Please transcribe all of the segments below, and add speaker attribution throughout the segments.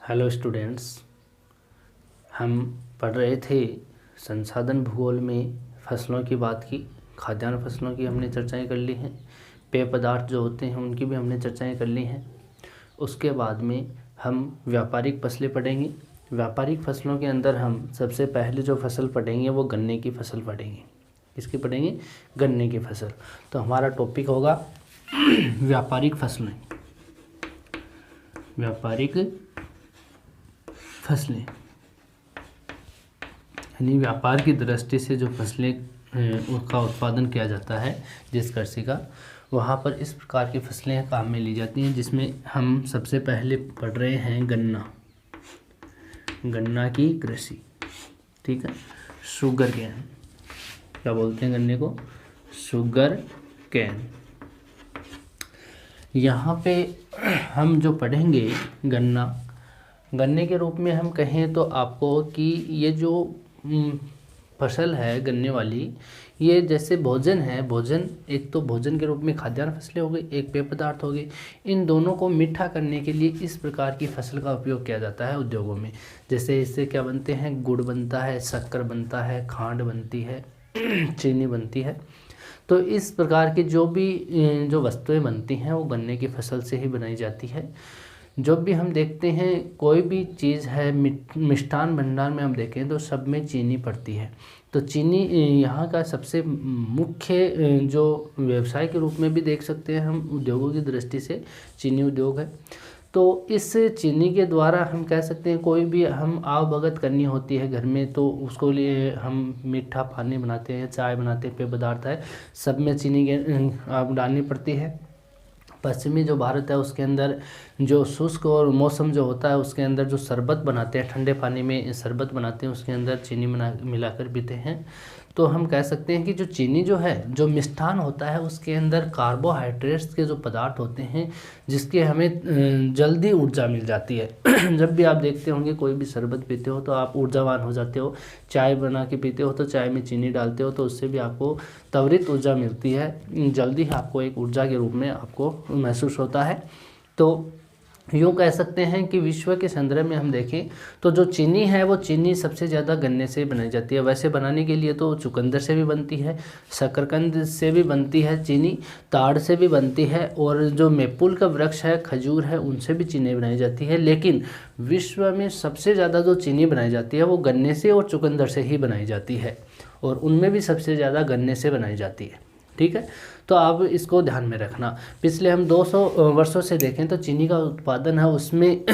Speaker 1: Hello students, हम पढ़ रहे थे संसाधन भूगोल में फसलों की बात की। खाद्यान्न फसलों की हमने चर्चाएं कर ली हैं। पेय पदार्थ जो होते हैं उनकी भी हमने चर्चाएं कर ली हैं। उसके बाद में हम व्यापारिक फसलें पढ़ेंगे। व्यापारिक फसलों के अंदर हम सबसे पहले जो फसल पढ़ेंगे वो गन्ने की फसल पढ़ेंगे। किसकी पढ़ेंगे? गन्ने की फसल। तो हमारा टॉपिक होगा व्यापारिक फसलें। व्यापारिक फसलें यानी व्यापार की दृष्टि से जो फसलें उनका उत्पादन किया जाता है जिस कृषि का, वहाँ पर इस प्रकार की फसलें काम में ली जाती हैं, जिसमें हम सबसे पहले पढ़ रहे हैं गन्ना की कृषि। ठीक है, शुगर केन, क्या बोलते हैं गन्ने को? Sugar cane. यहाँ पे हम जो पढ़ेंगे गन्ने के रूप में हम कहें तो आपको कि ये जो फसल है गन्ने वाली, ये जैसे भोजन है, भोजन एक तो भोजन के रूप में खाद्यान्न फसलें हो गई, एक पेय पदार्थ हो गई। इन दोनों को मीठा करने के लिए इस प्रकार की फसल का उपयोग किया जाता है उद्योगों में। जैसे इससे क्या बनते हैं? गुड़ बनता है, शक्कर बनता है, खांड बनती है, चीनी बनती है। तो इस प्रकार की जो वस्तुएं बनती हैं वो गन्ने की फसल से ही बनाई जाती है। जब भी हम देखते हैं कोई भी चीज़ है, मिष्ठान भंडार में हम देखें तो सब में चीनी पड़ती है। तो चीनी यहाँ का सबसे मुख्य जो व्यवसाय के रूप में भी देख सकते हैं हम, उद्योगों की दृष्टि से चीनी उद्योग है। तो इस चीनी के द्वारा हम कह सकते हैं कोई भी हम आवभगत करनी होती है घर में, तो उसको लिए हम मीठा पानी बनाते हैं, चाय बनाते हैं, पेय पदार्थ है, सब में चीनी आप डालनी पड़ती है। पश्चिमी जो भारत है उसके अंदर जो शुष्क और मौसम जो होता है उसके अंदर जो शरबत बनाते हैं, ठंडे पानी में शरबत बनाते हैं, उसके अंदर चीनी मिलाकर पीते हैं। तो हम कह सकते हैं कि जो चीनी जो है, जो मिष्ठान होता है, उसके अंदर कार्बोहाइड्रेट्स के जो पदार्थ होते हैं जिसके हमें जल्दी ऊर्जा मिल जाती है। जब भी आप देखते होंगे कोई भी शरबत पीते हो तो आप ऊर्जावान हो जाते हो। चाय बना के पीते हो तो चाय में चीनी डालते हो तो उससे भी आपको त्वरित ऊर्जा मिलती है, जल्दी आपको एक ऊर्जा के रूप में आपको महसूस होता है। तो यूँ कह सकते हैं कि विश्व के संदर्भ में हम देखें तो जो चीनी है वो चीनी सबसे ज़्यादा गन्ने से बनाई जाती है। वैसे बनाने के लिए तो चुकंदर से भी बनती है, शकरकंद से भी बनती है चीनी, ताड़ से भी बनती है, और जो मेपुल का वृक्ष है, खजूर है, उनसे भी चीनी बनाई जाती है। लेकिन विश्व में सबसे ज़्यादा जो चीनी बनाई जाती है वो गन्ने से और चुकंदर से ही बनाई जाती है, और उनमें भी सबसे ज़्यादा गन्ने से बनाई जाती है। ठीक है, तो आप इसको ध्यान में रखना। पिछले हम 200 वर्षों से देखें तो चीनी का उत्पादन है उसमें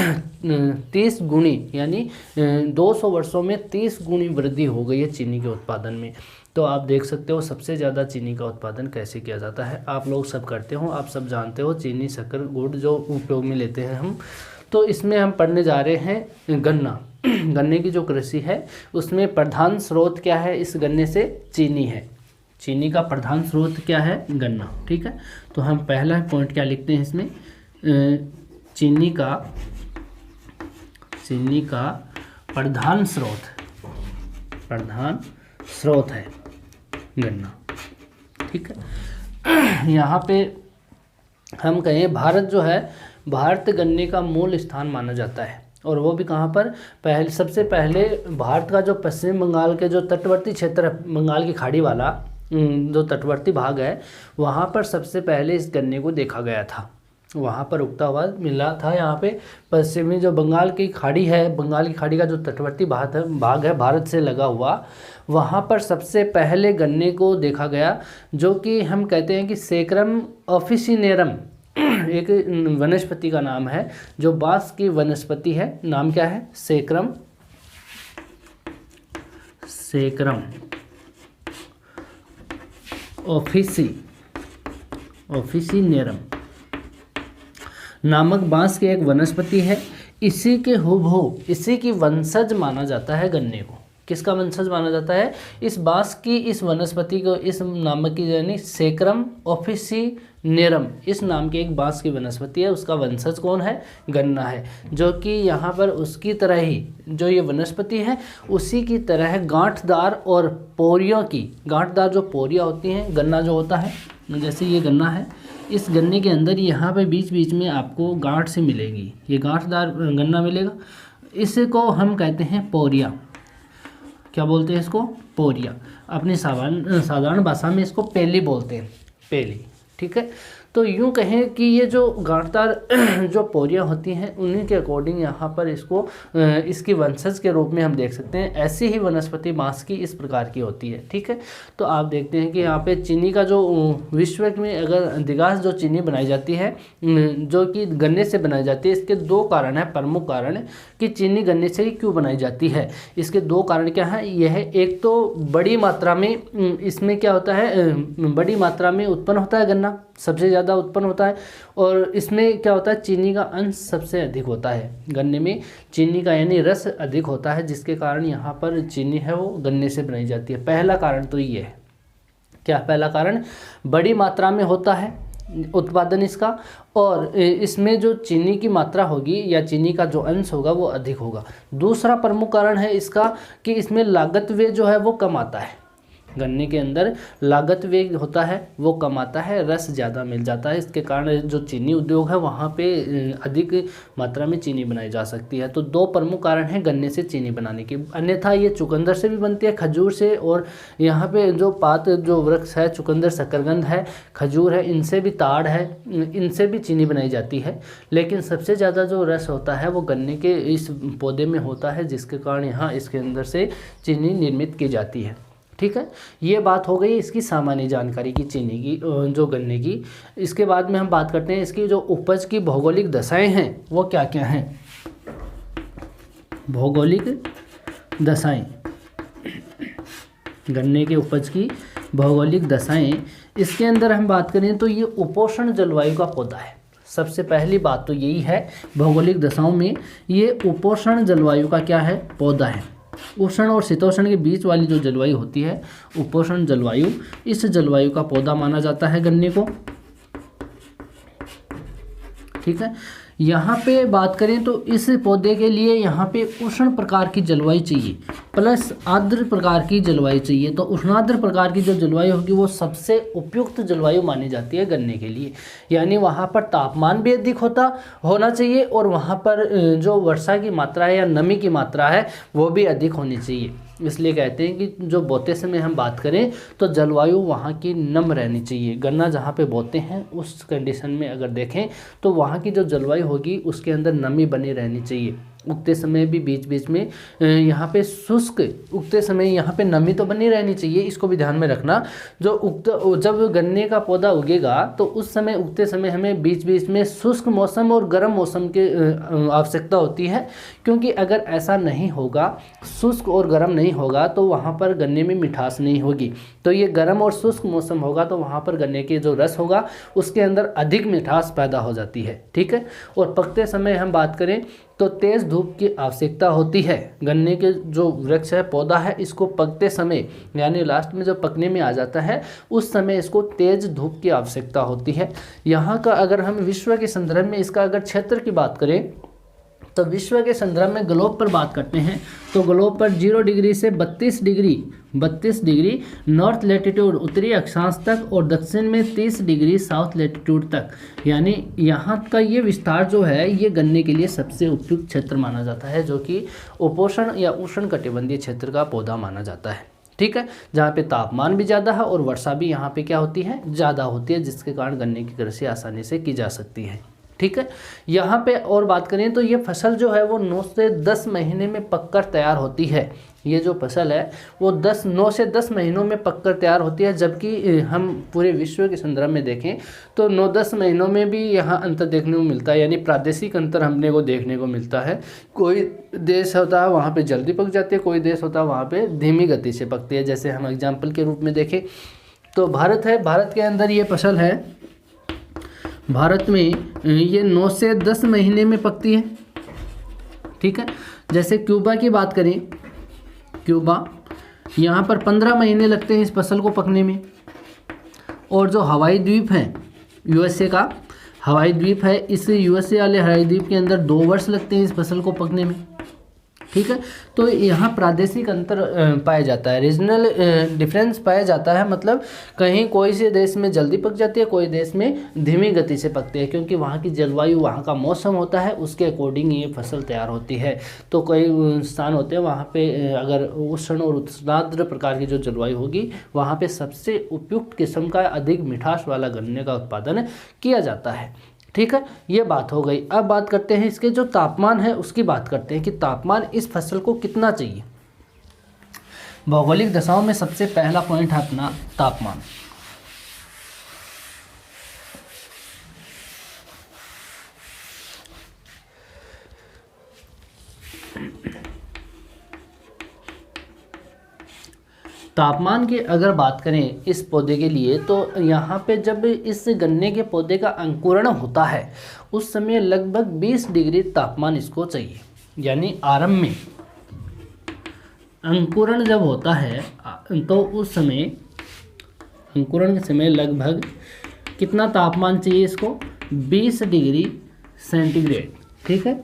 Speaker 1: 30 गुनी यानी 200 वर्षों में 30 गुनी वृद्धि हो गई है चीनी के उत्पादन में। तो आप देख सकते हो सबसे ज़्यादा चीनी का उत्पादन कैसे किया जाता है। आप लोग सब करते हो, आप सब जानते हो, चीनी, शक्कर, गुड़ जो उपयोग में लेते हैं हम। तो इसमें हम पढ़ने जा रहे हैं गन्ने की जो कृषि है उसमें प्रधान स्रोत क्या है? इस गन्ने से चीनी है। चीनी का प्रधान स्रोत क्या है? गन्ना। ठीक है, तो हम पहला पॉइंट क्या लिखते हैं इसमें? चीनी का प्रधान स्रोत है गन्ना। ठीक है, यहाँ पे हम कहें भारत जो है, भारत गन्ने का मूल स्थान माना जाता है। और वो भी कहाँ पर? सबसे पहले भारत का जो पश्चिम बंगाल के जो तटवर्ती क्षेत्र है, बंगाल की खाड़ी वाला जो तटवर्ती भाग है, वहाँ पर सबसे पहले इस गन्ने को देखा गया था। वहाँ पर उगता हुआ मिला था। यहाँ पे पश्चिमी जो बंगाल की खाड़ी है, बंगाल की खाड़ी का जो तटवर्ती भाग है भारत से लगा हुआ, वहाँ पर सबसे पहले गन्ने को देखा गया, जो कि हम कहते हैं कि सेक्रम ऑफिसिनेरम एक वनस्पति का नाम है, जो बांस की वनस्पति है। नाम क्या है? सेक्रम ऑफिसिनेरम नामक बांस की एक वनस्पति है। इसी की वंशज माना जाता है गन्ने को। किसका वंशज माना जाता है? इस बांस की, इस वनस्पति को, इस नामक की यानी सेक्रम ऑफिसिनेरम, इस नाम की एक बांस की वनस्पति है, उसका वंशज कौन है? गन्ना है। जो कि यहाँ पर उसकी तरह ही जो ये वनस्पति है उसी की तरह गांठदार और पोरियों की, गांठदार जो पोरियाँ होती हैं, गन्ना जो होता है, जैसे ये गन्ना है, इस गन्ने के अंदर यहाँ पे बीच बीच में आपको गांठ से मिलेगी, ये गांठदार गन्ना मिलेगा। इसको हम कहते हैं पोरिया। क्या बोलते हैं इसको? पोरिया। अपनी साधारण भाषा में इसको पेली बोलते हैं, पेली। ठीक है, तो यूँ कहें कि ये जो गांठदार जो पोरियाँ होती हैं उन्हीं के अकॉर्डिंग यहाँ पर इसको इसकी वंशज के रूप में हम देख सकते हैं। ऐसी ही वनस्पति बांस की इस प्रकार की होती है। ठीक है, तो आप देखते हैं कि यहाँ पे चीनी का जो विश्व में अगर अधिकांश जो चीनी बनाई जाती है जो कि गन्ने से बनाई जाती है, इसके दो कारण हैं, प्रमुख कारण कि चीनी गन्ने से ही क्यों बनाई जाती है। इसके दो कारण क्या हैं? यह एक तो बड़ी मात्रा में इसमें क्या होता है, बड़ी मात्रा में उत्पन्न होता है गन्ना, सबसे ज़्यादा उत्पन्न होता है, और इसमें क्या होता है, चीनी का अंश सबसे अधिक होता है। गन्ने में चीनी का यानी रस अधिक होता है, जिसके कारण यहाँ पर चीनी है वो गन्ने से बनाई जाती है। पहला कारण तो ये है। क्या पहला कारण? बड़ी मात्रा में होता है उत्पादन इसका, और इसमें जो चीनी की मात्रा होगी या चीनी का जो अंश होगा वो अधिक होगा। दूसरा प्रमुख कारण है इसका कि इसमें लागत व्यय जो है वो कम आता है। गन्ने के अंदर लागत व्यय होता है वो कम आता है, रस ज़्यादा मिल जाता है। इसके कारण जो चीनी उद्योग है वहाँ पे अधिक मात्रा में चीनी बनाई जा सकती है। तो दो प्रमुख कारण हैं गन्ने से चीनी बनाने की। अन्यथा ये चुकंदर से भी बनती है, खजूर से, और यहाँ पे जो पात जो वृक्ष है, चुकंदर, शकरकंद है, खजूर है, इनसे भी, ताड़ है, इनसे भी चीनी बनाई जाती है। लेकिन सबसे ज़्यादा जो रस होता है वो गन्ने के इस पौधे में होता है, जिसके कारण यहाँ इसके अंदर से चीनी निर्मित की जाती है। ठीक है, ये बात हो गई इसकी सामान्य जानकारी की, चीनी की, जो गन्ने की। इसके बाद में हम बात करते हैं इसकी जो उपज की भौगोलिक दशाएं हैं वो क्या क्या हैं। भौगोलिक दशाएं, गन्ने के उपज की भौगोलिक दशाएं, इसके अंदर हम बात करें तो ये उपोष्ण जलवायु का पौधा है। सबसे पहली बात तो यही है, भौगोलिक दशाओं में ये उपोष्ण जलवायु का क्या है, पौधा है। उष्ण और शीतोष्ण के बीच वाली जो जलवायु होती है उपोष्ण जलवायु, इस जलवायु का पौधा माना जाता है गन्ने को। ठीक है, यहाँ पे बात करें तो इस पौधे के लिए यहाँ पे उष्ण प्रकार की जलवायु चाहिए प्लस आर्द्र प्रकार की जलवायु चाहिए। तो उष्णार्द्र प्रकार की जो जलवायु होगी वो सबसे उपयुक्त जलवायु मानी जाती है गन्ने के लिए। यानी वहाँ पर तापमान भी अधिक होना चाहिए, और वहाँ पर जो वर्षा की मात्रा है या नमी की मात्रा है वो भी अधिक होनी चाहिए। इसलिए कहते हैं कि जो बोते समय हम बात करें तो जलवायु वहाँ की नम रहनी चाहिए। गन्ना जहाँ पे बोते हैं उस कंडीशन में अगर देखें तो वहाँ की जो जलवायु होगी उसके अंदर नमी बनी रहनी चाहिए। उगते समय भी बीच बीच में यहाँ पे शुष्क, उगते समय यहाँ पे नमी तो बनी रहनी चाहिए, इसको भी ध्यान में रखना। जब गन्ने का पौधा उगेगा तो उस समय, उगते समय हमें बीच बीच में शुष्क मौसम और गर्म मौसम की आवश्यकता होती है, क्योंकि अगर ऐसा नहीं होगा, शुष्क और गर्म नहीं होगा तो वहाँ पर गन्ने में मिठास नहीं होगी। तो ये गर्म और शुष्क मौसम होगा तो वहाँ पर गन्ने के जो रस होगा उसके अंदर अधिक मिठास पैदा हो जाती है। ठीक है, और पकते समय हम बात करें तो तेज़ धूप की आवश्यकता होती है। गन्ने के जो वृक्ष है, पौधा है, इसको पकते समय यानी लास्ट में जब पकने में आ जाता है उस समय इसको तेज़ धूप की आवश्यकता होती है। यहाँ का अगर हम विश्व के संदर्भ में इसका अगर क्षेत्र की बात करें तो विश्व के संदर्भ में ग्लोब पर बात करते हैं तो ग्लोब पर 0 डिग्री से 32 डिग्री नॉर्थ लैटिट्यूड उत्तरी अक्षांश तक और दक्षिण में 30 डिग्री साउथ लैटिट्यूड तक, यानी यहाँ का ये विस्तार जो है ये गन्ने के लिए सबसे उपयुक्त क्षेत्र माना जाता है, जो कि उपोष्ण या उष्ण कटिबंधीय क्षेत्र का पौधा माना जाता है। ठीक है, जहाँ पे तापमान भी ज़्यादा है और वर्षा भी यहाँ पे क्या होती है, ज़्यादा होती है, जिसके कारण गन्ने की कृषि आसानी से की जा सकती है। ठीक है, यहाँ पे और बात करें तो ये फसल जो है वो 9 से 10 महीने में पककर तैयार होती है। ये जो फसल है वो 9 से 10 महीनों में पककर तैयार होती है, जबकि हम पूरे विश्व के संदर्भ में देखें तो 9-10 महीनों में भी यहाँ अंतर देखने को मिलता है, यानी प्रादेशिक अंतर हमने को देखने को मिलता है। कोई देश होता है वहाँ पे जल्दी पक जाती है, कोई देश होता है वहाँ पे धीमी गति से पकती है। जैसे हम एग्जाम्पल के रूप में देखें तो भारत है, भारत के अंदर ये फसल है, भारत में ये 9 से 10 महीने में पकती है। ठीक है, जैसे क्यूबा की बात करें, क्यूबा यहाँ पर 15 महीने लगते हैं इस फसल को पकने में। और जो हवाई द्वीप है, यूएसए का हवाई द्वीप है, इस यूएसए वाले हवाई द्वीप के अंदर 2 वर्ष लगते हैं इस फसल को पकने में। ठीक है। तो यहाँ प्रादेशिक अंतर पाया जाता है, रीजनल डिफरेंस पाया जाता है, मतलब कहीं कोई से देश में जल्दी पक जाती है, कोई देश में धीमी गति से पकती है, क्योंकि वहाँ की जलवायु, वहाँ का मौसम होता है, उसके अकॉर्डिंग ये फसल तैयार होती है। तो कई स्थान होते हैं वहाँ पे अगर उष्ण और उष्णाद्र प्रकार की जो जलवायु होगी, वहाँ पे सबसे उपयुक्त किस्म का अधिक मिठास वाला गन्ने का उत्पादन किया जाता है। ठीक है, ये बात हो गई। अब बात करते हैं इसके जो तापमान है उसकी बात करते हैं कि तापमान इस फसल को कितना चाहिए। भौगोलिक दशाओं में सबसे पहला पॉइंट है अपना तापमान। तापमान की अगर बात करें इस पौधे के लिए, तो यहाँ पे जब इस गन्ने के पौधे का अंकुरण होता है उस समय लगभग 20 डिग्री तापमान इसको चाहिए। यानी आरंभ में अंकुरण जब होता है तो उस समय अंकुरण के समय लगभग कितना तापमान चाहिए इसको, 20 डिग्री सेंटीग्रेड। ठीक है,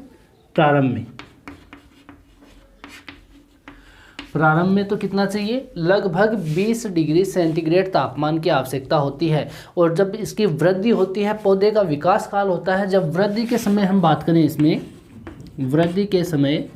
Speaker 1: प्रारंभ में तो कितना चाहिए, लगभग 20 डिग्री सेंटीग्रेड तापमान की आवश्यकता होती है। और जब इसकी वृद्धि होती है, पौधे का विकास काल होता है, जब वृद्धि के समय हम बात करें इसमें वृद्धि के समय,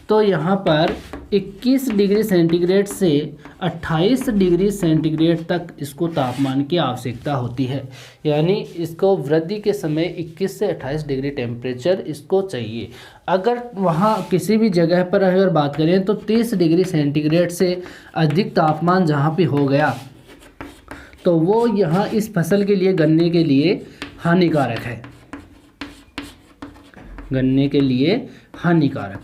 Speaker 1: तो यहाँ पर 21 डिग्री सेंटीग्रेड से 28 डिग्री सेंटीग्रेड तक इसको तापमान की आवश्यकता होती है। यानी इसको वृद्धि के समय 21 से 28 डिग्री टेम्परेचर इसको चाहिए। अगर वहाँ किसी भी जगह पर अगर बात करें तो 30 डिग्री सेंटीग्रेड से अधिक तापमान जहाँ पे हो गया तो वो यहाँ इस फसल के लिए, गन्ने के लिए हानिकारक है, गन्ने के लिए हानिकारक।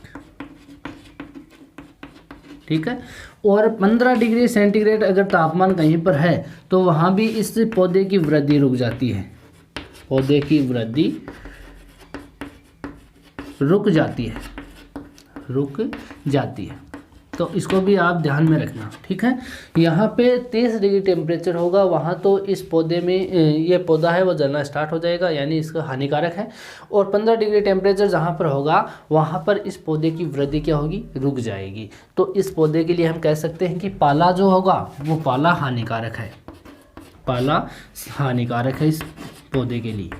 Speaker 1: ठीक है, और 15 डिग्री सेंटीग्रेड अगर तापमान कहीं पर है तो वहाँ भी इस पौधे की वृद्धि रुक जाती है, पौधे की वृद्धि रुक जाती है। तो इसको भी आप ध्यान में रखना। ठीक है, यहाँ पे 30 डिग्री टेम्परेचर होगा, वहाँ तो इस पौधे में ये पौधा है वो जलना स्टार्ट हो जाएगा, यानी इसका हानिकारक है। और 15 डिग्री टेम्परेचर जहाँ पर होगा वहाँ पर इस पौधे की वृद्धि क्या होगी, रुक जाएगी। तो इस पौधे के लिए हम कह सकते हैं कि पाला जो होगा वो पाला हानिकारक है, पाला हानिकारक है इस पौधे के लिए।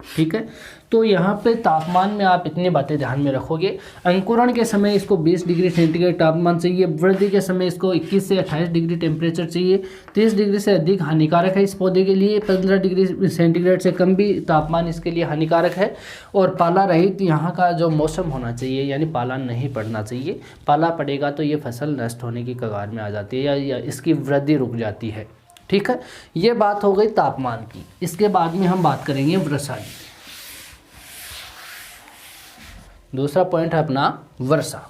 Speaker 1: ठीक है, तो यहाँ पे तापमान में आप इतनी बातें ध्यान में रखोगे। अंकुरण के समय इसको 20 डिग्री सेंटीग्रेड तापमान चाहिए, वृद्धि के समय इसको 21 से 28 डिग्री टेम्परेचर चाहिए, 30 डिग्री से अधिक हानिकारक है इस पौधे के लिए, 15 डिग्री सेंटीग्रेड से कम भी तापमान इसके लिए हानिकारक है। और पाला रहित यहाँ का जो मौसम होना चाहिए, यानी पाला नहीं पड़ना चाहिए। पाला पड़ेगा तो ये फसल नष्ट होने की कगार में आ जाती है या इसकी वृद्धि रुक जाती है। ठीक है, ये बात हो गई तापमान की। इसके बाद में हम बात करेंगे वर्षा की। दूसरा पॉइंट है अपना वर्षा।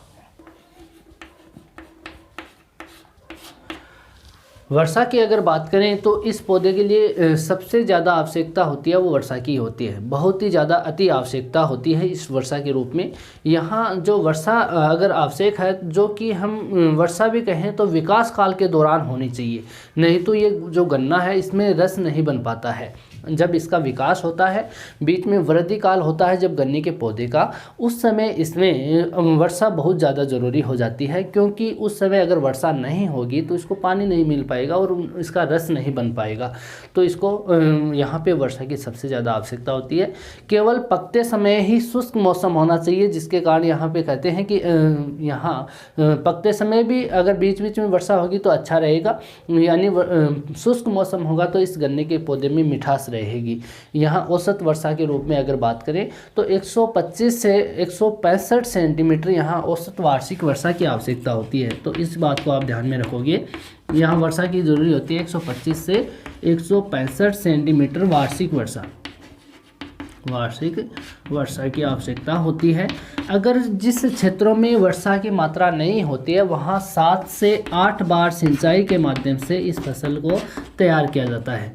Speaker 1: वर्षा की अगर बात करें तो इस पौधे के लिए सबसे ज़्यादा आवश्यकता होती है वो वर्षा की होती है, बहुत ही ज़्यादा अति आवश्यकता होती है इस वर्षा के रूप में। यहाँ जो वर्षा अगर आवश्यक है, जो कि हम वर्षा भी कहें तो विकास काल के दौरान होनी चाहिए, नहीं तो ये जो गन्ना है इसमें रस नहीं बन पाता है। जब इसका विकास होता है, बीच में वृद्धि काल होता है जब गन्ने के पौधे का, उस समय इसमें वर्षा बहुत ज़्यादा ज़रूरी हो जाती है, क्योंकि उस समय अगर वर्षा नहीं होगी तो इसको पानी नहीं मिल पाएगा और इसका रस नहीं बन पाएगा। तो इसको यहाँ पे वर्षा की सबसे ज़्यादा आवश्यकता होती है। केवल पकते समय ही शुष्क मौसम होना चाहिए, जिसके कारण यहाँ पे कहते हैं कि यहाँ पकते समय भी अगर बीच बीच में वर्षा होगी तो अच्छा रहेगा, यानी शुष्क मौसम होगा तो इस गन्ने के पौधे में मिठास रहेगी। यहाँ औसत वर्षा के रूप में अगर बात करें तो 125 से 165 सेंटीमीटर यहाँ औसत वार्षिक वर्षा की आवश्यकता होती है। तो इस बात को आप ध्यान में रखोगे, यहाँ वर्षा की जरूरी होती है 125 से 165 सेंटीमीटर वार्षिक वर्षा की आवश्यकता होती है। अगर जिस क्षेत्रों में वर्षा की मात्रा नहीं होती है वहाँ 7 से 8 बार सिंचाई के माध्यम से इस फसल को तैयार किया जाता है।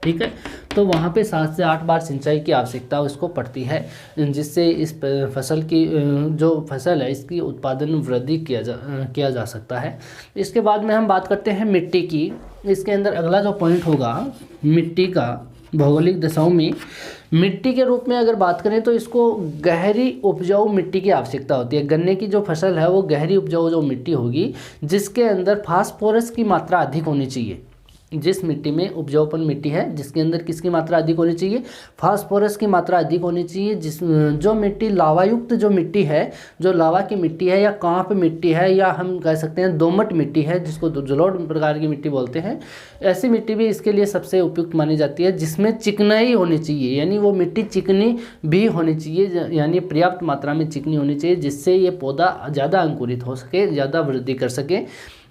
Speaker 1: ठीक है, तो वहाँ पे 7 से 8 बार सिंचाई की आवश्यकता उसको पड़ती है, जिससे इस फसल की जो फसल है इसकी उत्पादन वृद्धि किया जा सकता है। इसके बाद में हम बात करते हैं मिट्टी की। इसके अंदर अगला जो पॉइंट होगा मिट्टी का, भौगोलिक दशाओं में मिट्टी के रूप में अगर बात करें तो इसको गहरी उपजाऊ मिट्टी की आवश्यकता होती है। गन्ने की जो फसल है वो गहरी उपजाऊ जो मिट्टी होगी जिसके अंदर फास्फोरस की मात्रा अधिक होनी चाहिए। जिस मिट्टी में उपजाऊपन मिट्टी है जिसके अंदर किसकी मात्रा अधिक होनी चाहिए, फास्फोरस की मात्रा अधिक होनी चाहिए। जो मिट्टी लावायुक्त जो मिट्टी है, जो लावा की मिट्टी है या कांप मिट्टी है या हम कह सकते हैं दोमट मिट्टी है जिसको जलोढ़ प्रकार की मिट्टी बोलते हैं, ऐसी मिट्टी भी इसके लिए सबसे उपयुक्त मानी जाती है। जिसमें चिकनाई होनी चाहिए, यानी वो मिट्टी चिकनी भी होनी चाहिए, यानी पर्याप्त मात्रा में चिकनी होनी चाहिए जिससे ये पौधा ज़्यादा अंकुरित हो सके, ज़्यादा वृद्धि कर सके।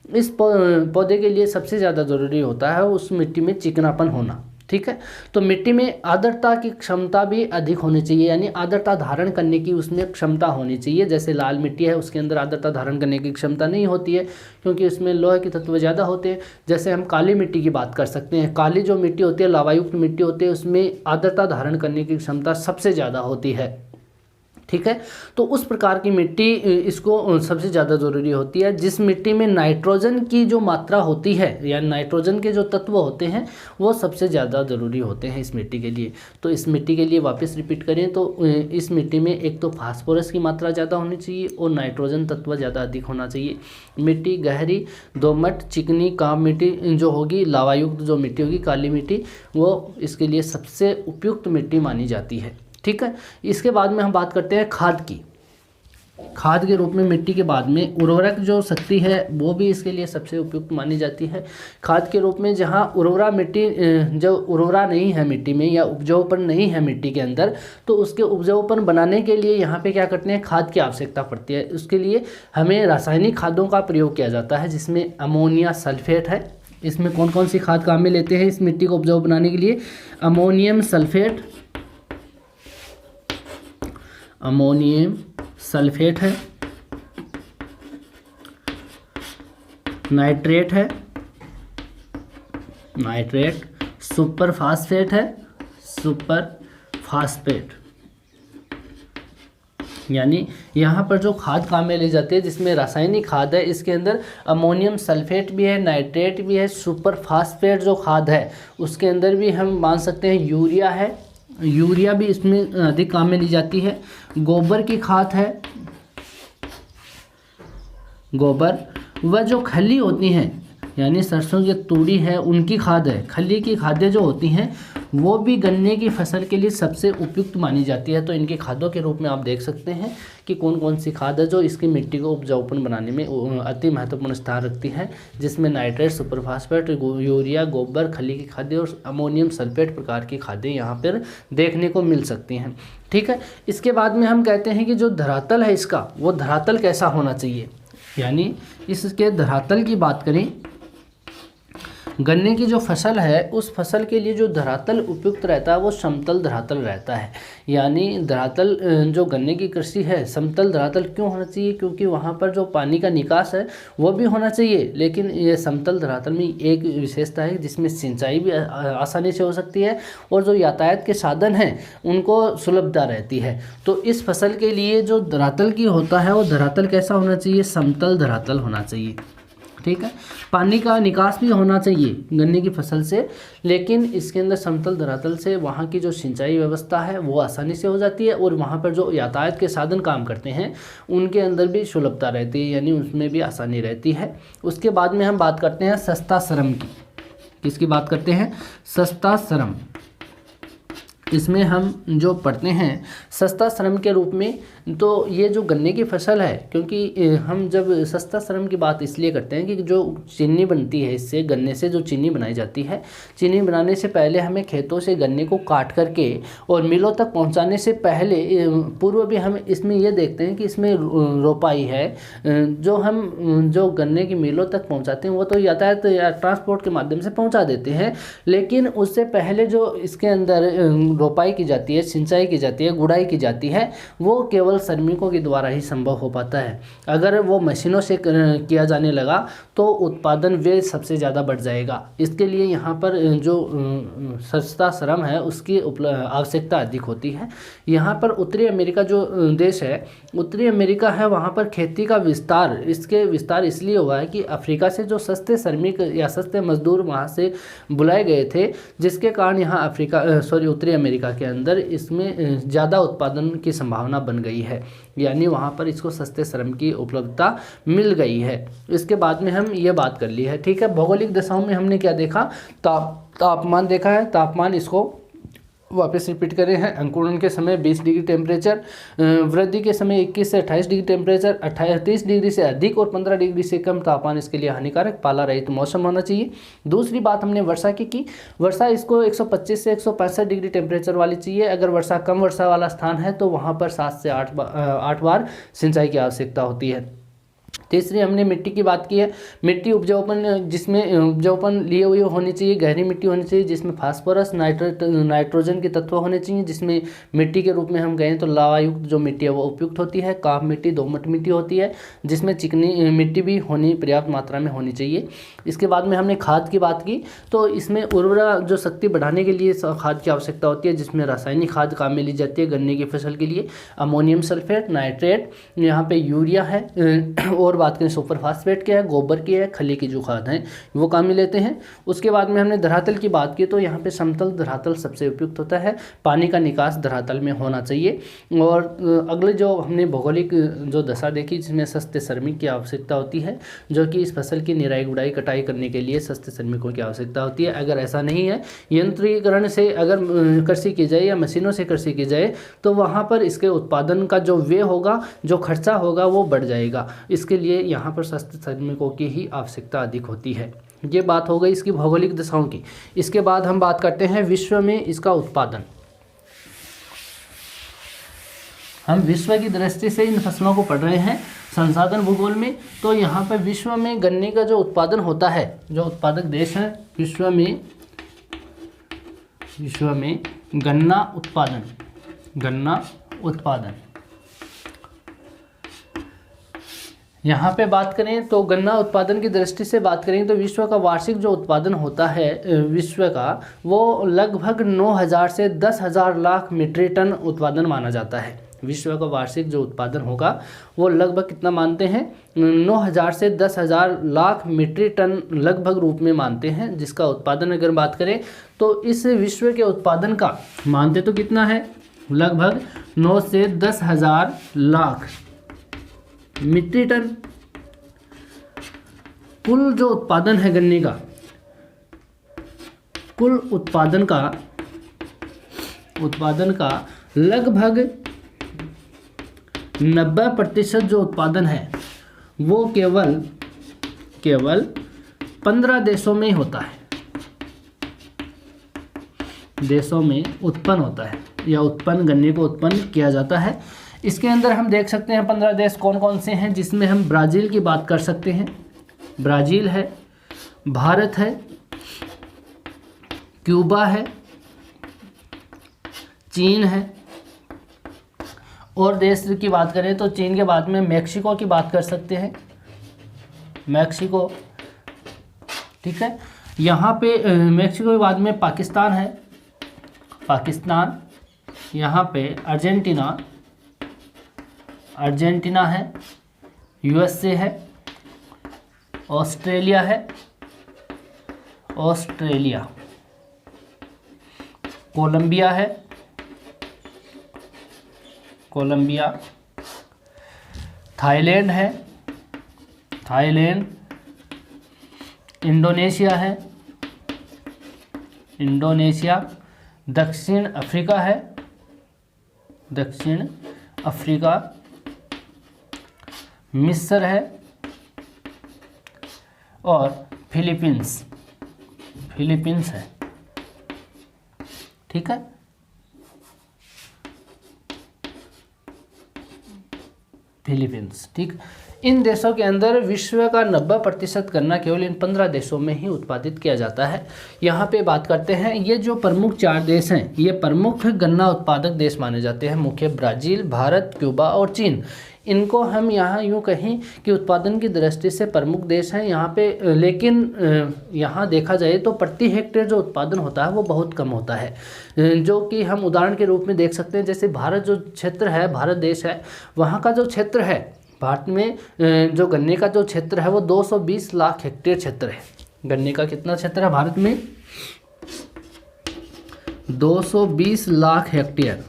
Speaker 1: इस पौधे के लिए सबसे ज़्यादा ज़रूरी होता है उस मिट्टी में चिकनापन होना। ठीक है, तो मिट्टी में आर्द्रता की क्षमता भी अधिक होनी चाहिए, यानी आर्द्रता धारण करने की उसमें क्षमता होनी चाहिए। जैसे लाल मिट्टी है उसके अंदर आर्द्रता धारण करने की क्षमता नहीं होती है क्योंकि उसमें लोहे के तत्व ज़्यादा होते हैं। जैसे हम काली मिट्टी की बात कर सकते हैं, काली जो मिट्टी होती है, लावायुक्त मिट्टी होती है, उसमें आर्द्रता धारण करने की क्षमता सबसे ज़्यादा होती है। ठीक है, तो उस प्रकार की मिट्टी इसको सबसे ज़्यादा ज़रूरी होती है। जिस मिट्टी में नाइट्रोजन की जो मात्रा होती है या नाइट्रोजन के जो तत्व होते हैं वो सबसे ज़्यादा ज़रूरी होते हैं इस मिट्टी के लिए। तो इस मिट्टी के लिए वापस रिपीट करें तो इस मिट्टी में एक तो फास्फोरस की मात्रा ज़्यादा होनी चाहिए और नाइट्रोजन तत्व ज़्यादा अधिक होना चाहिए। मिट्टी गहरी, दोमट, चिकनी, काप मिट्टी जो होगी, लावायुक्त जो मिट्टी होगी, काली मिट्टी, वो इसके लिए सबसे उपयुक्त मिट्टी मानी जाती है। ठीक है, इसके बाद में हम बात करते हैं खाद की। खाद के रूप में मिट्टी के बाद में उर्वरक जो शक्ति है वो भी इसके लिए सबसे उपयुक्त मानी जाती है। खाद के रूप में जहाँ उर्वरा मिट्टी जो उर्वरा नहीं है मिट्टी में या उपजाऊपन नहीं है मिट्टी के अंदर, तो उसके उपजाऊपन बनाने के लिए यहाँ पे क्या करते हैं, खाद की आवश्यकता पड़ती है। उसके लिए हमें रासायनिक खादों का प्रयोग किया जाता है जिसमें अमोनिया सल्फेट है। इसमें कौन कौन सी खाद काम में लेते हैं इस मिट्टी को उपजाऊ बनाने के लिए? अमोनियम सल्फेट है, नाइट्रेट है, सुपर फास्फेट है, यानी यहाँ पर जो खाद काम में ले जाते हैं जिसमें रासायनिक खाद है, इसके अंदर अमोनियम सल्फेट भी है, नाइट्रेट भी है, सुपर फास्फेट जो खाद है उसके अंदर भी हम मान सकते हैं यूरिया है, यूरिया भी इसमें अधिक काम में ली जाती है। गोबर की खाद है, गोबर वह जो खली होती हैं यानी सरसों की तूड़ी है उनकी खाद है, खली की खादें जो होती हैं वो भी गन्ने की फसल के लिए सबसे उपयुक्त मानी जाती है। तो इनके खादों के रूप में आप देख सकते हैं कि कौन कौन सी खाद है जो इसकी मिट्टी को उपजाऊपन बनाने में अति महत्वपूर्ण स्थान रखती है, जिसमें नाइट्रेट, सुपर फास्फेट, यूरिया, गोबर, खली की खादें और अमोनियम सल्फेट प्रकार की खादें यहाँ पर देखने को मिल सकती हैं। ठीक है, इसके बाद में हम कहते हैं कि जो धरातल है इसका, वो धरातल कैसा होना चाहिए, यानी इसके धरातल की बात करें, गन्ने की जो फसल है उस फसल के लिए जो धरातल उपयुक्त रहता है वो समतल धरातल रहता है। यानी धरातल जो गन्ने की कृषि है समतल धरातल क्यों होना चाहिए, क्योंकि वहाँ पर जो पानी का निकास है वो भी होना चाहिए, लेकिन ये समतल धरातल में एक विशेषता है जिसमें सिंचाई भी आसानी से हो सकती है और जो यातायात के साधन हैं उनको सुलभता रहती है। तो इस फसल के लिए जो धरातल की होता है वो धरातल कैसा होना चाहिए, समतल धरातल होना चाहिए। ठीक है, पानी का निकास भी होना चाहिए गन्ने की फसल से, लेकिन इसके अंदर समतल धरातल से वहाँ की जो सिंचाई व्यवस्था है वो आसानी से हो जाती है और वहाँ पर जो यातायात के साधन काम करते हैं उनके अंदर भी सुलभता रहती है, यानी उसमें भी आसानी रहती है। उसके बाद में हम बात करते हैं सस्ता श्रम की। किसकी बात करते हैं? सस्ता श्रम। इसमें हम जो पढ़ते हैं सस्ता श्रम के रूप में, तो ये जो गन्ने की फसल है, क्योंकि हम जब सस्ता श्रम की बात इसलिए करते हैं कि जो चीनी बनती है इससे, गन्ने से जो चीनी बनाई जाती है, चीनी बनाने से पहले हमें खेतों से गन्ने को काट करके और मिलों तक पहुंचाने से पहले पूर्व भी हम इसमें ये देखते हैं कि इसमें रोपाई है। जो गन्ने की मिलों तक पहुँचाते हैं वो तो यातायात या ट्रांसपोर्ट के माध्यम से पहुँचा देते हैं, लेकिन उससे पहले जो इसके अंदर रोपाई की जाती है, सिंचाई की जाती है, गुड़ाई की जाती है, वो केवल श्रमिकों के द्वारा ही संभव हो पाता है। अगर वो मशीनों से किया जाने लगा तो उत्पादन व्यय सबसे ज़्यादा बढ़ जाएगा। इसके लिए यहाँ पर जो सस्ता श्रम है उसकी आवश्यकता अधिक होती है। यहाँ पर उत्तरी अमेरिका जो देश है, उत्तरी अमेरिका है, वहाँ पर खेती का विस्तार इसलिए हुआ है कि अफ्रीका से जो सस्ते श्रमिक या सस्ते मजदूर वहाँ से बुलाए गए थे, जिसके कारण यहाँ उत्तरी अमेरिका के अंदर इसमें ज़्यादा उत्पादन की संभावना बन गई है, यानी वहाँ पर इसको सस्ते श्रम की उपलब्धता मिल गई है। इसके बाद में हम ये बात कर ली है, ठीक है। भौगोलिक दशाओं में हमने क्या देखा, तापमान देखा है। तापमान इसको वापस रिपीट करें हैं, अंकुरण के समय 20 डिग्री टेम्परेचर, वृद्धि के समय 21 से 28 डिग्री टेम्परेचर, 38 डिग्री से अधिक और 15 डिग्री से कम तापमान इसके लिए हानिकारक, पाला रहित मौसम होना चाहिए। दूसरी बात हमने वर्षा की वर्षा इसको 125 से 165 डिग्री टेम्परेचर वाली चाहिए। अगर वर्षा कम वर्षा वाला स्थान है तो वहाँ पर 7 से 8 बार सिंचाई की आवश्यकता होती है। तीसरी हमने मिट्टी की बात की है। मिट्टी उपजाऊपन, जिसमें उपजाऊपन लिए हुई होनी चाहिए, गहरी मिट्टी होनी चाहिए जिसमें फास्फोरस नाइट्रोजन के तत्व होने चाहिए, जिसमें मिट्टी के रूप में हम कहें तो लावायुक्त जो मिट्टी है वो उपयुक्त होती है। काप मिट्टी, दोमट मिट्टी होती है, जिसमें चिकनी मिट्टी भी होनी पर्याप्त मात्रा में होनी चाहिए। इसके बाद में हमने खाद की बात की, तो इसमें उर्वरा जो शक्ति बढ़ाने के लिए खाद की आवश्यकता होती है, जिसमें रासायनिक खाद काम में ली जाती है। गन्ने की फसल के लिए अमोनियम सल्फेट, नाइट्रेट, यहाँ पे यूरिया है, और बात करें सुपर फास्फेट क्या है, गोबर की है, खली की जो खाद हैं वो काम में लेते हैं। उसके बाद में हमने धरातल की बात की, तो यहाँ पे समतल धरातल सबसे उपयुक्त होता है। पानी का निकास धरातल में होना चाहिए। और अगले जो हमने भौगोलिक जो दशा देखी, जिसमें सस्ते श्रमिक की आवश्यकता होती है, जो कि इस फसल की निराई गुड़ाई कटाई करने के लिए सस्ते श्रमिकों की आवश्यकता होती है। अगर ऐसा नहीं है, यंत्रीकरण से अगर कृषि की जाए या मशीनों से कृषि की जाए, तो वहाँ पर इसके उत्पादन का जो व्यय होगा, जो खर्चा होगा, वो बढ़ जाएगा। इसके लिए यहाँ पर सस्ते श्रमिकों की ही आवश्यकता अधिक होती है। ये बात हो गई इसकी भौगोलिक दशाओं की। इसके बाद हम बात करते हैं विश्व में इसका उत्पादन। हम विश्व की दृष्टि से इन फसलों को पढ़ रहे हैं संसाधन भूगोल में। तो यहाँ पर विश्व में गन्ने का जो उत्पादन होता है, जो उत्पादक देश है विश्व में गन्ना उत्पादन, यहाँ पे बात करें तो गन्ना उत्पादन की दृष्टि से बात करें तो विश्व का वार्षिक जो उत्पादन होता है विश्व का, वो लगभग 9,000 से 10,000 लाख मीट्रिक टन उत्पादन माना जाता है। विश्व का वार्षिक जो उत्पादन होगा वो लगभग कितना मानते हैं, 9,000 से 10,000 लाख मीट्रिक टन लगभग रूप में मानते हैं, जिसका उत्पादन अगर बात करें तो इस विश्व के उत्पादन का मानते तो कितना है, लगभग 9 से 10,000 लाख मीट्रिक टन। कुल जो उत्पादन है गन्ने का, कुल उत्पादन का लगभग 90% जो उत्पादन है वो केवल 15 देशों में ही होता है, देशों में उत्पन्न होता है, या गन्ने को उत्पन्न किया जाता है। इसके अंदर हम देख सकते हैं 15 देश कौन कौन से हैं, जिसमें हम ब्राज़ील की बात कर सकते हैं। ब्राज़ील है, भारत है, क्यूबा है, चीन है, और देश की बात करें तो चीन के बाद में मैक्सिको की बात कर सकते हैं, मैक्सिको, ठीक है। यहाँ पे मैक्सिको के बाद में पाकिस्तान है, पाकिस्तान, यहाँ पे अर्जेंटीना है, यूएसए है, ऑस्ट्रेलिया है, कोलंबिया है, थाईलैंड है, इंडोनेशिया है, दक्षिण अफ्रीका, मिस्र है, और फिलीपींस है, ठीक है। फिलीपींस, ठीक। इन देशों के अंदर विश्व का 90% गन्ना केवल इन 15 देशों में ही उत्पादित किया जाता है। यहाँ पे बात करते हैं, ये जो प्रमुख 4 देश हैं, ये प्रमुख गन्ना उत्पादक देश माने जाते हैं, मुख्य ब्राज़ील, भारत, क्यूबा और चीन। इनको हम यहाँ यूँ कहें कि उत्पादन की दृष्टि से प्रमुख देश हैं यहाँ पे, लेकिन यहाँ देखा जाए तो प्रति हेक्टेयर जो उत्पादन होता है वो बहुत कम होता है, जो कि हम उदाहरण के रूप में देख सकते हैं। जैसे भारत जो क्षेत्र है, भारत देश है, वहाँ का जो क्षेत्र है, भारत में जो गन्ने का जो क्षेत्र है वो 220 लाख हेक्टेयर क्षेत्र है। गन्ने का कितना क्षेत्र है भारत में, 220 लाख हेक्टेयर,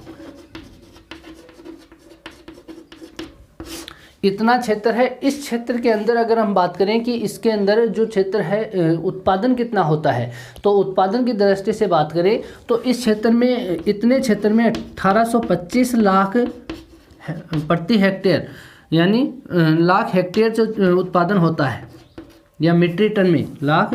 Speaker 1: इतना क्षेत्र है। इस क्षेत्र के अंदर अगर हम बात करें कि इसके अंदर जो क्षेत्र है उत्पादन कितना होता है, तो उत्पादन की दृष्टि से बात करें तो इस क्षेत्र में, इतने क्षेत्र में 1825 लाख प्रति हेक्टेयर, यानी लाख हेक्टेयर जो उत्पादन होता है, या मीट्रिक टन में, लाख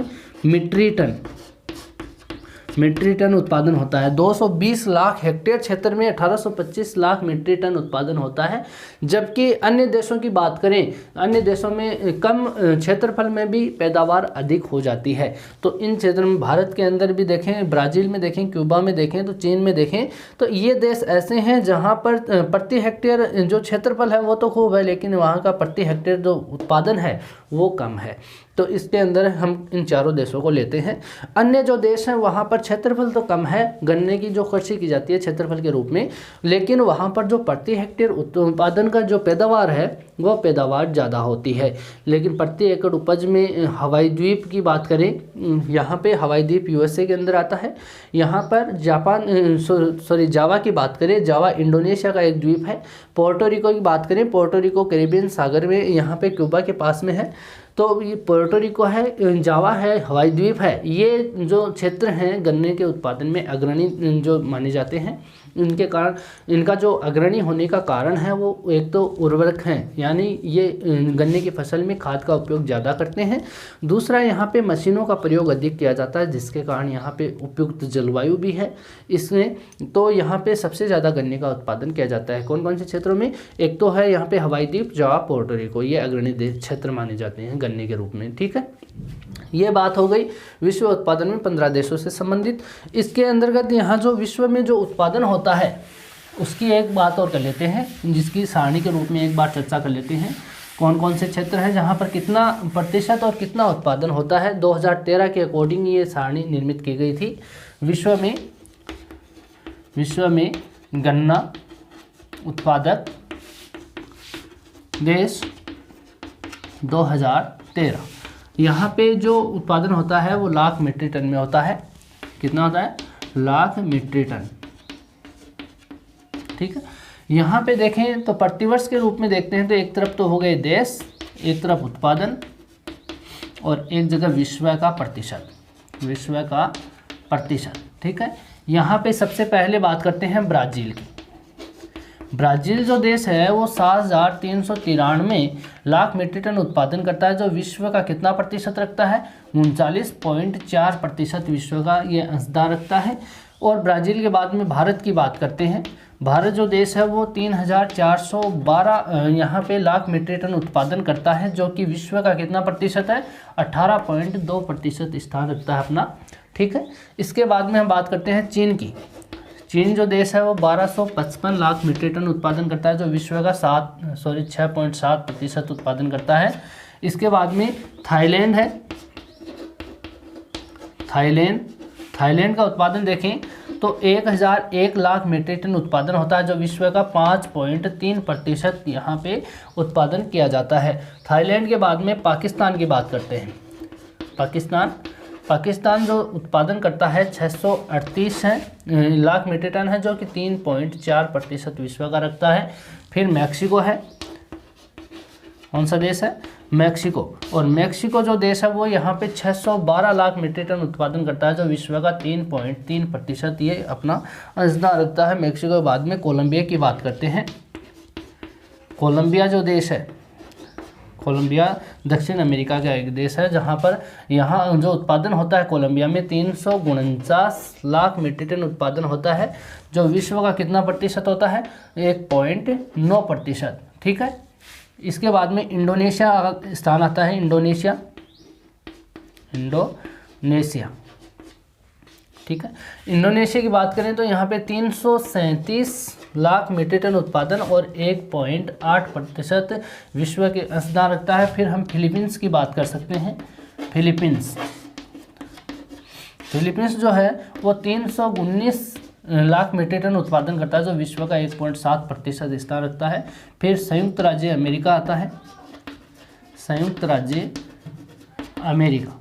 Speaker 1: मीट्रिक टन उत्पादन होता है। 220 लाख हेक्टेयर क्षेत्र में 1825 लाख मीट्रिक टन उत्पादन होता है। जबकि अन्य देशों की बात करें, अन्य देशों में कम क्षेत्रफल में भी पैदावार अधिक हो जाती है। तो इन क्षेत्रों में भारत के अंदर भी देखें, ब्राज़ील में देखें, क्यूबा में देखें, तो चीन में देखें, तो ये देश ऐसे हैं जहाँ पर प्रति हेक्टेयर जो क्षेत्रफल है वो तो खूब है, लेकिन वहाँ का प्रति हेक्टेयर जो उत्पादन है वो कम है। तो इसके अंदर हम इन चारों देशों को लेते हैं। अन्य जो देश हैं वहाँ पर क्षेत्रफल तो कम है, गन्ने की जो कृषि की जाती है क्षेत्रफल के रूप में, लेकिन वहाँ पर जो प्रति हेक्टेयर उत्पादन का जो पैदावार है वो पैदावार ज़्यादा होती है। लेकिन प्रति एकड़ उपज में हवाई द्वीप की बात करें, यहाँ पे हवाई द्वीप यूएसए के अंदर आता है। यहाँ पर जावा की बात करें, जावा इंडोनेशिया का एक द्वीप है। पोर्टो रिको की बात करें, पोर्टो रिको कैरिबियन सागर में, यहाँ पे क्यूबा के पास में है। तो ये पोर्टो रिको है, जावा है, हवाई द्वीप है। ये जो क्षेत्र हैं गन्ने के उत्पादन में अग्रणी जो माने जाते हैं, इनके कारण, इनका जो अग्रणी होने का कारण है वो एक तो उर्वरक हैं, यानी ये गन्ने की फसल में खाद का उपयोग ज़्यादा करते हैं। दूसरा, यहाँ पे मशीनों का प्रयोग अधिक किया जाता है, जिसके कारण यहाँ पे उपयुक्त जलवायु भी है इसमें। तो यहाँ पे सबसे ज़्यादा गन्ने का उत्पादन किया जाता है। कौन कौन से क्षेत्रों में? एक तो है यहाँ पे हवाई द्वीप, जावा, पोर्टो रिको, ये अग्रणी क्षेत्र माने जाते हैं गन्ने के रूप में। ठीक है, ये बात हो गई विश्व उत्पादन में 15 देशों से संबंधित। इसके अंतर्गत यहाँ जो विश्व में जो उत्पादन होता है उसकी एक बात और कर लेते हैं, जिसकी सारणी के रूप में एक बार चर्चा कर लेते हैं। कौन कौन से क्षेत्र हैं जहाँ पर कितना प्रतिशत और कितना उत्पादन होता है। 2013 के अकॉर्डिंग ये सारणी निर्मित की गई थी। विश्व में गन्ना उत्पादक देश 2013, यहाँ पे जो उत्पादन होता है वो लाख मीट्रिक टन में होता है। कितना होता है? Lakh metric ton. ठीक है, यहाँ पे देखें तो प्रतिवर्ष के रूप में देखते हैं तो एक तरफ तो हो गए देश, एक तरफ उत्पादन, और एक जगह विश्व का प्रतिशत। ठीक है, यहाँ पे सबसे पहले बात करते हैं ब्राज़ील की। ब्राज़ील जो देश है वो 7,393 लाख मीट्रिक टन उत्पादन करता है, जो विश्व का कितना प्रतिशत रखता है? 39.4% विश्व का ये अंशदान रखता है। और ब्राज़ील के बाद में भारत की बात करते हैं। भारत जो देश है वो 3,412 यहाँ पे लाख मीट्रिक टन उत्पादन करता है, जो कि विश्व का कितना प्रतिशत है? 18.2% स्थान रखता है अपना। ठीक है, इसके बाद में हम बात करते हैं चीन की। चीन जो देश है वो 1255 लाख मीट्रिक टन उत्पादन करता है, जो विश्व का 6.7% उत्पादन करता है। इसके बाद में थाईलैंड है। थाईलैंड का उत्पादन देखें तो 1,001 लाख मीट्रिक टन उत्पादन होता है, जो विश्व का 5.3% यहाँ पे उत्पादन किया जाता है। थाईलैंड के बाद में पाकिस्तान की बात करते हैं। पाकिस्तान जो उत्पादन करता है 638 लाख मीट्रिक टन है, जो कि 3.4% विश्व का रखता है। फिर मैक्सिको है। कौन सा देश है? मैक्सिको। और मैक्सिको जो देश है वो यहाँ पे 612 लाख मीट्रिक टन उत्पादन करता है, जो विश्व का 3.3% ये अपना अंशदान रखता है। मैक्सिको के बाद में कोलंबिया की बात करते हैं। कोलंबिया जो देश है, कोलंबिया दक्षिण अमेरिका का एक देश है, जहाँ पर यहाँ जो उत्पादन होता है कोलंबिया में 349 लाख मीट्रिक टन उत्पादन होता है, जो विश्व का कितना प्रतिशत होता है? 1.9%। ठीक है, इसके बाद में इंडोनेशिया स्थान आता है। इंडोनेशिया। ठीक है, इंडोनेशिया की बात करें तो यहाँ पे 337 लाख मीट्रिक टन उत्पादन और 1.8% विश्व के अंशदान रखता है। फिर हम फिलीपींस की बात कर सकते हैं। फिलीपींस जो है वो 319 लाख मीट्रिक टन उत्पादन करता है, जो विश्व का 1.7% स्थान रखता है। फिर संयुक्त राज्य अमेरिका आता है। संयुक्त राज्य अमेरिका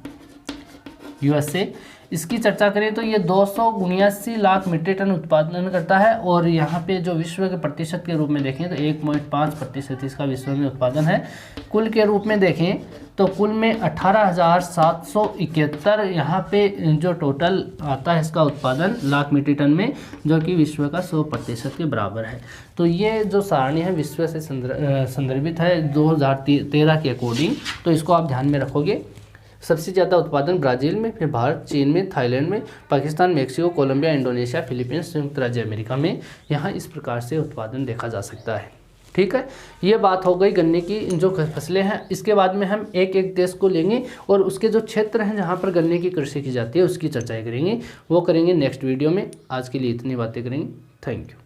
Speaker 1: USA। इसकी चर्चा करें तो ये 279 लाख मीट्रिक टन उत्पादन करता है, और यहाँ पे जो विश्व के प्रतिशत के रूप में देखें तो 1.5% इसका विश्व में उत्पादन है। कुल के रूप में देखें तो कुल में 18,771 यहाँ पे जो टोटल आता है इसका उत्पादन लाख मीट्रिक टन में, जो कि विश्व का 100% के बराबर है। तो ये जो सारणी है विश्व से संदर्भित है 2013 के अकॉर्डिंग, तो इसको आप ध्यान में रखोगे। सबसे ज़्यादा उत्पादन ब्राज़ील में, फिर भारत, चीन में, थाईलैंड में, Pakistan, Mexico, Colombia, Indonesia, Philippines, संयुक्त राज्य अमेरिका में यहाँ इस प्रकार से उत्पादन देखा जा सकता है। ठीक है, ये बात हो गई गन्ने की जो फसलें हैं। इसके बाद में हम एक एक देश को लेंगे और उसके जो क्षेत्र हैं जहाँ पर गन्ने की कृषि की जाती है उसकी चर्चा करेंगे, वो करेंगे नेक्स्ट वीडियो में। आज के लिए इतनी बातें करेंगे। Thank you.